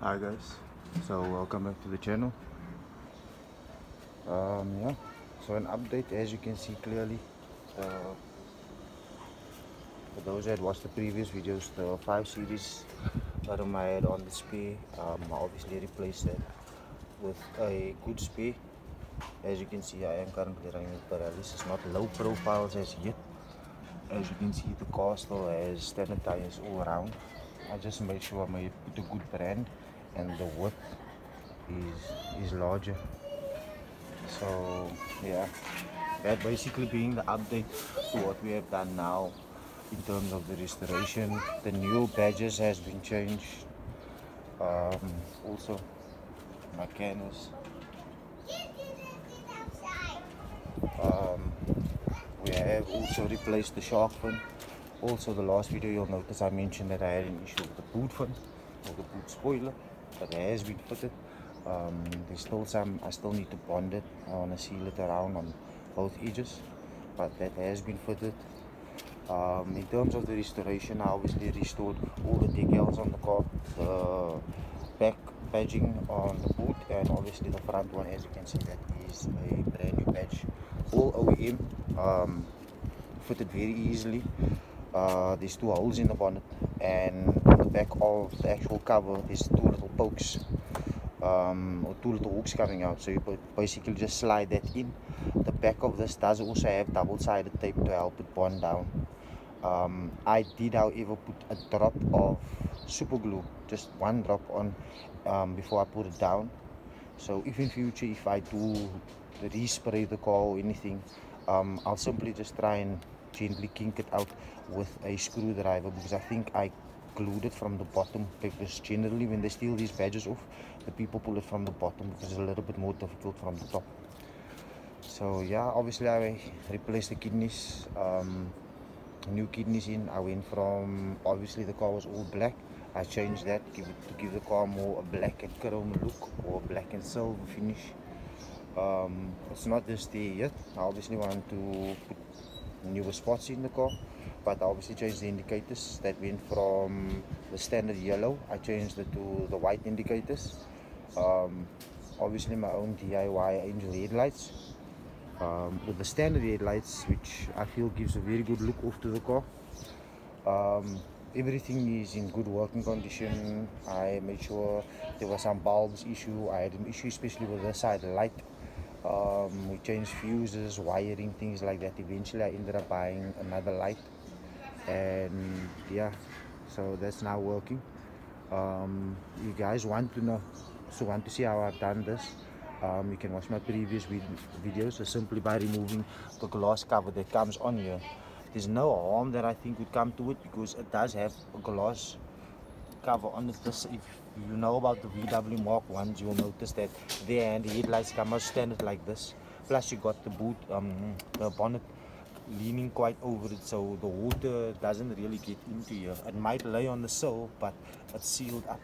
Hi guys, so welcome back to the channel. Yeah, so an update, as you can see clearly, uh, for those that watched the previous videos, the 5 series bottom I had on display, I obviously replaced that with a good spare. As you can see, I am currently running with Pirellis. It's not low profiles as yet. As you can see, the car still has standard tires all around. I just made sure I put a good brand, and the width is larger. So yeah, that basically being the update to what we have done now in terms of the restoration. The new badges has been changed. Also my canvas. Um, we have also replaced the shark fin. Also the last video you'll notice I mentioned that I had an issue with the boot fin or the boot spoiler, but it has been fitted. There's still some, I still need to bond it. I want to seal it around on both edges, but that has been fitted. In terms of the restoration, I obviously restored all the decals on the car, the back badging on the boot, and obviously the front one. As you can see, that is a brand new badge, all OEM, fitted very easily. There's 2 holes in the bonnet, and on the back of the actual cover there's 2 little pokes, or 2 little hooks coming out, so you basically just slide that in. The back of this does also have double-sided tape to help it bond down. I did however put a drop of super glue, just 1 drop on, before I put it down. So if in future, if I do respray the car or anything, I'll simply just try and gently kink it out with a screwdriver, because I think I glued it from the bottom, because generally when they steal these badges off, the people pull it from the bottom because it's a little bit more difficult from the top. So yeah, obviously I replaced the kidneys, new kidneys in. I went from, obviously the car was all black, I changed that to give the car more a black and chrome look, or black and silver finish. It's not just there yet. I obviously want to put newer spots in the car, but I obviously changed the indicators. That went from the standard yellow, I changed it to the white indicators. Obviously my own DIY angel headlights, with the standard headlights, which I feel gives a very good look off to the car. Everything is in good working condition. I made sure there was some bulbs issue. I had an issue especially with the side light. We changed fuses, wiring, things like that. Eventually I ended up buying another light, and yeah, so that's now working. You guys want to know, so want to see how I've done this, you can watch my previous videos. So simply by removing the glass cover that comes on here, there's no harm that I think would come to it, because it does have a glass cover on it. This, if you know about the VW Mark 1s, you'll notice that there, and the headlights come out standard like this. Plus you got the boot, the bonnet leaning quite over it, so the water doesn't really get into here. It might lay on the sill, but it's sealed up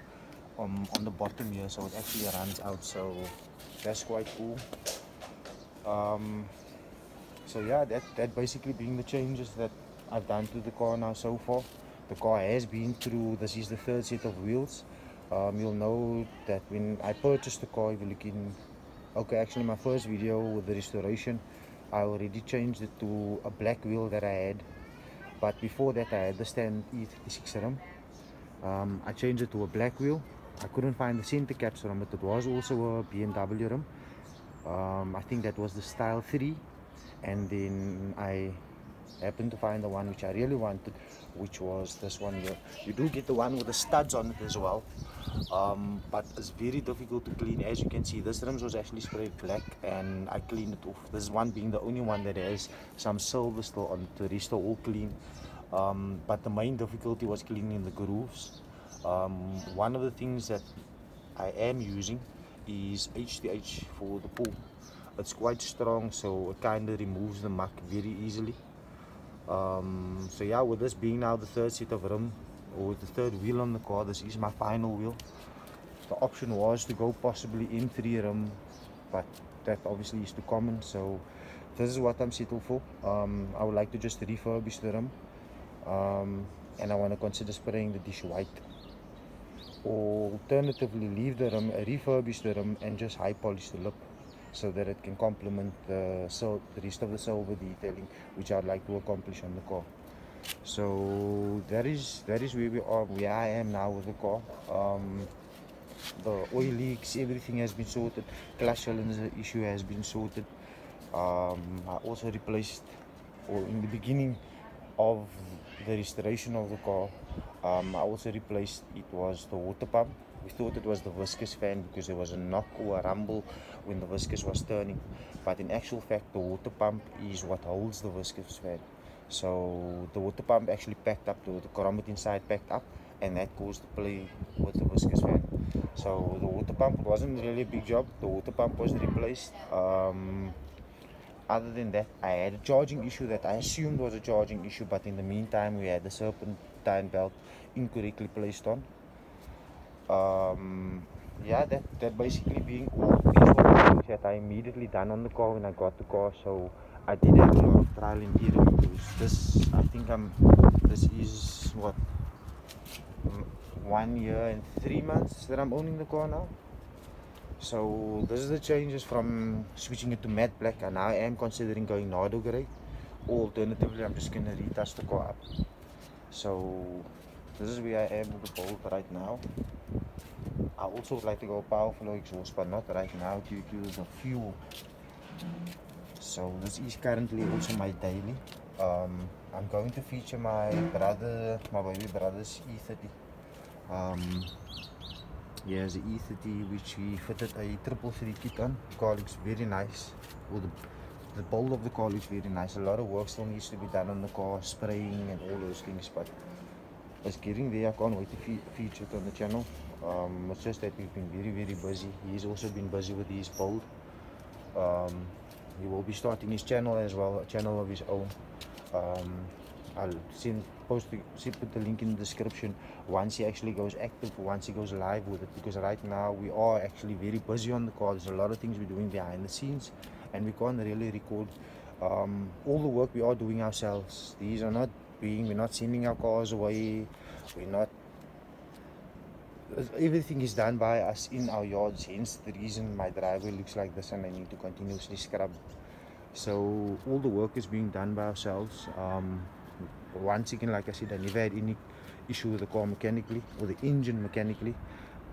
on the bottom here, so it actually runs out. So that's quite cool. So yeah, that basically being the changes that I've done to the car now so far. The car has been through, this is the 3rd set of wheels. You'll know that when I purchased the car, if you look in, okay, actually my first video with the restoration, I already changed it to a black wheel that I had, but before that I had the standard E36 rim. I changed it to a black wheel. I couldn't find the center caps rim, but it was also a BMW rim. I think that was the style 3, and then I happened to find the one which I really wanted, which was this one here. You do get the one with the studs on it as well, but it's very difficult to clean. As you can see, this rims was actually sprayed black and I cleaned it off. This one being the only one that has some silver still on it. The rest are all clean, but the main difficulty was cleaning the grooves. One of the things that I am using is HTH for the pull. It's quite strong, so it kind of removes the muck very easily. So yeah, with this being now the 3rd set of rim, or the 3rd wheel on the car, this is my final wheel. The option was to go possibly M3 rim, but that obviously is too common, so this is what I'm settled for. I would like to just refurbish the rim, and I want to consider spraying the dish white. or alternatively leave the rim, refurbish the rim and just high polish the lip so that it can complement the rest of the silver detailing which I'd like to accomplish on the car. So that is where we are, where I am now with the car. The oil leaks, everything has been sorted. Clutch cylinder issue has been sorted. I also replaced, or in the beginning of the restoration of the car, I also replaced, it was the water pump. We thought it was the viscous fan because there was a knock or a rumble when the viscous was turning, but in actual fact the water pump is what holds the viscous fan. So the water pump actually packed up, the corommet inside packed up, and that caused the play with the viscous fan. So the water pump wasn't really a big job. The water pump was replaced. Other than that, I had a charging issue that I assumed was a charging issue, but in the meantime we had the serpentine belt incorrectly placed on. Yeah, that basically being all these were the things that I immediately done on the car when I got the car. So I did have a lot of trial and error because this is what, 1 year and 3 months that I'm owning the car now. So this is the changes from switching it to matte black, and now I am considering going Nardo grey, or alternatively I'm just gonna retouch the car up. So this is where I am with the Bolt right now. I also would like to go power flow exhaust, but not right now due to the fuel. So this is currently also my daily. I'm going to feature my baby brother's E30. He has an E30 which he fitted a 333 kit on. The car looks very nice. Well, the build of the car looks very nice. A lot of work still needs to be done on the car, spraying and all those things, but it's getting there. I can't wait to feature it on the channel. It's just that we've been very busy. He's also been busy with his build. He will be starting his channel as well, a channel of his own. I'll put the link in the description once he actually goes active, once he goes live with it, because right now we are actually very busy on the car. There's a lot of things we're doing behind the scenes and we can't really record all the work we are doing ourselves. We're not sending our cars away, everything is done by us in our yards, hence the reason my driveway looks like this and I need to continuously scrub. So all the work is being done by ourselves. Once again, like I said, I never had any issue with the car mechanically or the engine mechanically.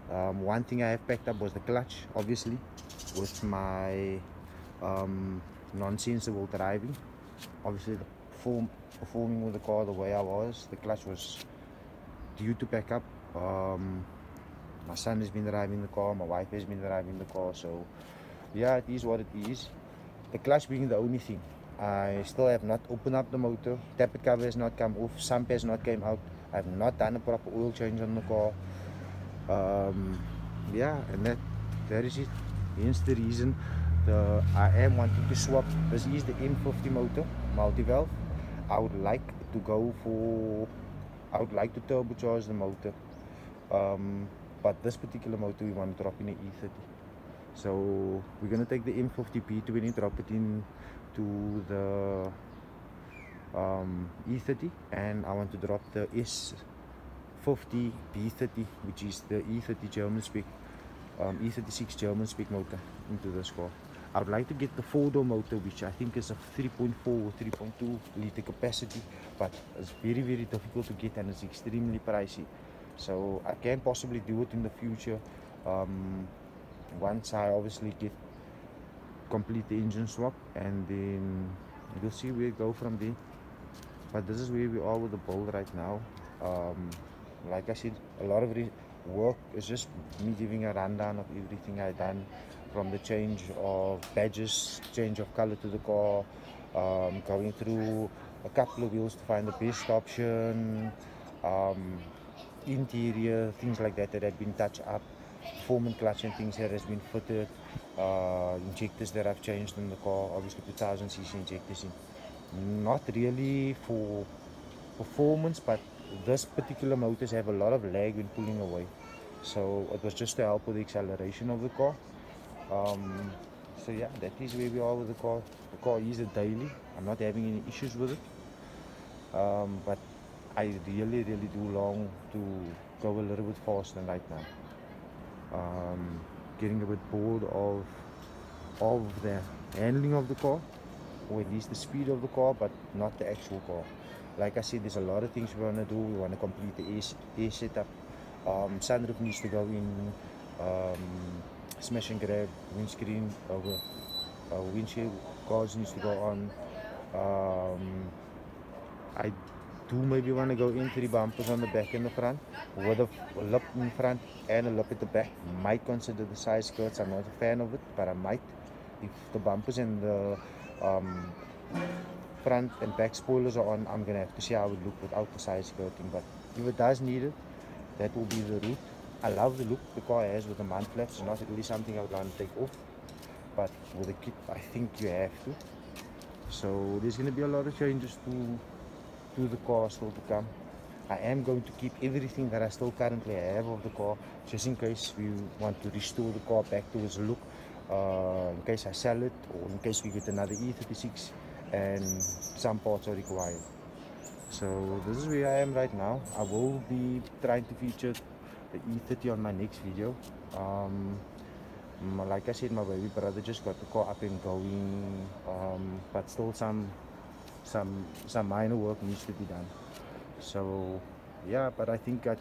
One thing I have packed up was the clutch, obviously, with my non-sensible driving. Obviously performing with the car the way I was, the clutch was due to pack up. My son has been driving the car, my wife has been driving the car, so yeah, it is what it is. The clutch being the only thing. I still have not opened up the motor, tappet cover has not come off, sump has not came out. I have not done a proper oil change on the car. Yeah, and that is it. Hence the reason I am wanting to swap. This is the M50 motor, multi-valve. I would like to turbocharge the motor, but this particular motor we want to drop in an E30. So we're going to take the M50 P20, drop it in to the E30, and I want to drop the S50 B30, which is the E30 German spec, E36 German spec motor, into this car. I would like to get the 4-door motor, which I think is a 3.4 or 3.2 liter capacity, but it's very difficult to get and it's extremely pricey. So I can possibly do it in the future, once I obviously complete the engine swap, and then we'll see where we go from there. But this is where we are with the build right now. Like I said, a lot of work is just me giving a rundown of everything I've done, from the change of badges, change of color to the car, going through a couple of wheels to find the best option, interior, things like that have been touched up, performance clutch and things that has been fitted, injectors that I've changed in the car, obviously 2000cc injectors in. Not really for performance, but this particular motors have a lot of lag when pulling away, so it was just to help with the acceleration of the car. So yeah, that is where we are with the car. The car is a daily. I'm not having any issues with it, but I really do long to go a little bit faster right now. Getting a bit bored of the handling of the car, or at least the speed of the car, but not the actual car. Like I said, there's a lot of things we want to do. We want to complete the air setup. Sunroof needs to go in. Smash and grab windscreen over windshield guards needs to go on. I do maybe want to go into the bumpers on the back and the front with a lip in front and a lip at the back. Might consider the side skirts. I'm not a fan of it, but I might. If the bumpers and the front and back spoilers are on, I'm gonna have to see how it would look without the side skirting. But if it does need it, that will be the route. I love the look the car has with the mount flaps. It's not really something I would want to take off, but with the kit I think you have to. So there's going to be a lot of changes to the car still to come. I am going to keep everything that I still currently have of the car, just in case we want to restore the car back to its look, in case I sell it, or in case we get another E36 and some parts are required. So this is where I am right now. I will be trying to feature the E30 on my next video. Like I said, my baby brother just got the car up and going, but still some minor work needs to be done. So yeah, but I think it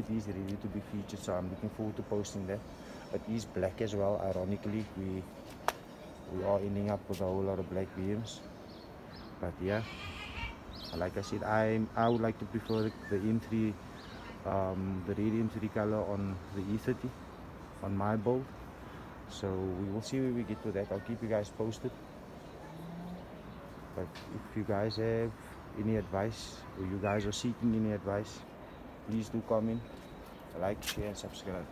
is ready to be featured, so I'm looking forward to posting that. It is black as well. Ironically, we are ending up with a whole lot of black BMs, but yeah, like I said, I would like to prefer the M3, the red M3 color on the E30 on my build. So we will see where we get with that. I'll keep you guys posted. But if you guys have any advice, or you guys are seeking any advice, please do comment, like, share and subscribe.